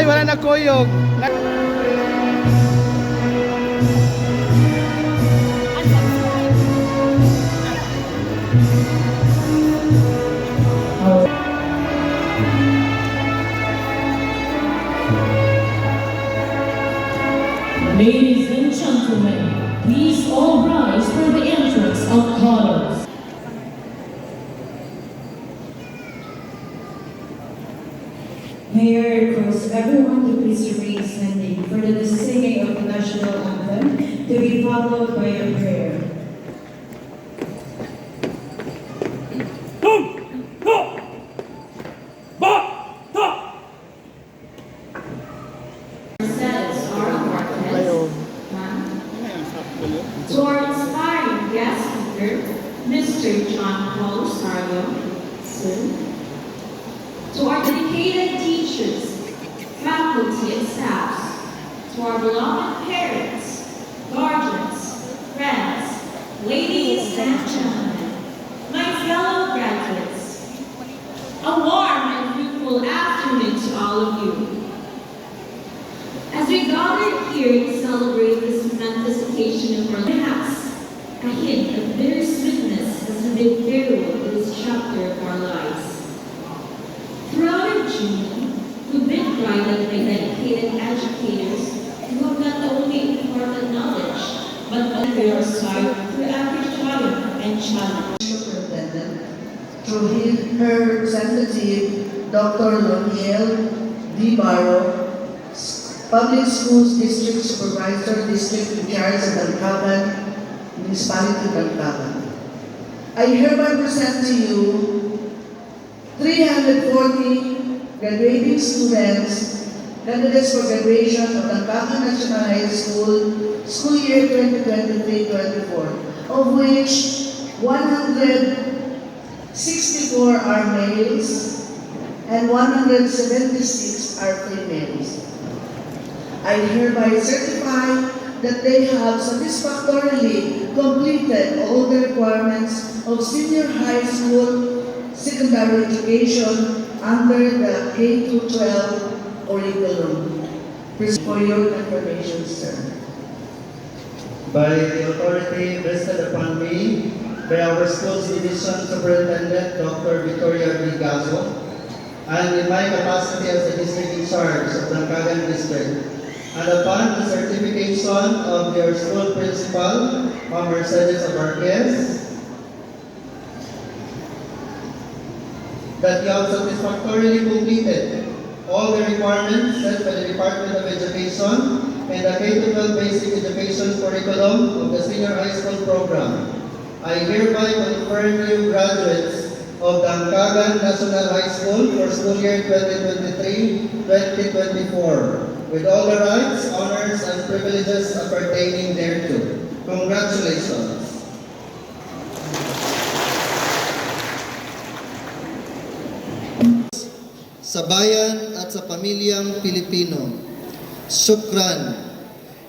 Ay, wala na kuyog. Ladies and gentlemen, please all rise for the entrance of colors. May I request everyone to please remain standing for the singing of the national anthem to be followed by a prayer. To our inspiring guest speaker, Mr. John Paul Sarlo, to our dedicated teachers, faculty, and staffs, to our beloved parents, guardians, friends, ladies and gentlemen, my fellow graduates, a warm and fruitful afternoon to all of you. As we gather here to celebrate this momentous occasion of our perhaps a hint of bittersweetness as we bid farewell to this chapter of our lives. Throughout our journey, we've been guided by dedicated educators who have not only imparted knowledge, but also our side through every triumph and challenge. Superintendent, through her representative, Dr. Loniel D. Barro, Public Schools District Supervisor, District in charge of Balcaban, Municipality of Balcaban. I hereby present to you 340 graduating students, candidates for graduation of Balcaban National High School, school year 2023-24, of which 164 are males and 176 are females. I hereby certify that they have satisfactorily completed all the requirements of senior high school secondary education under the K-12 curriculum. For your information, sir. By the authority vested upon me by our school's division superintendent, Dr. Victoria B. Gazo, and in my capacity as the district in charge of Balcaban District, and upon the certification of your school principal, Ma'am Mercedes Abarquez, that you have satisfactorily completed all the requirements set by the Department of Education and the K-12 Basic Education Curriculum of the Senior High School Program. I hereby confirm you graduates of the Balcaban National High School for school year 2023-2024. With all the rights, honors, and privileges appertaining thereto. Congratulations! Sa bayan at sa pamilyang Pilipino, syukran,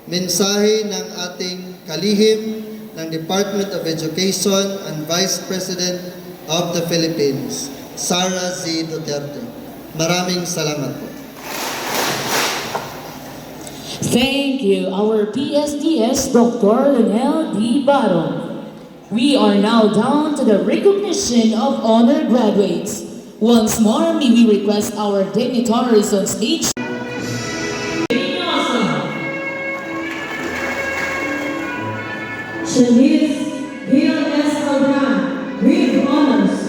mensahe ng ating kalihim ng Department of Education and Vice President of the Philippines, Sara Z. Duterte. Maraming salamat po. Thank you, our PSDS Dr. Lionel D. Barro. We are now down to the recognition of honor graduates. Once more, may we request our dignitaries on stage. Shanice Gil S. Albran, with honors.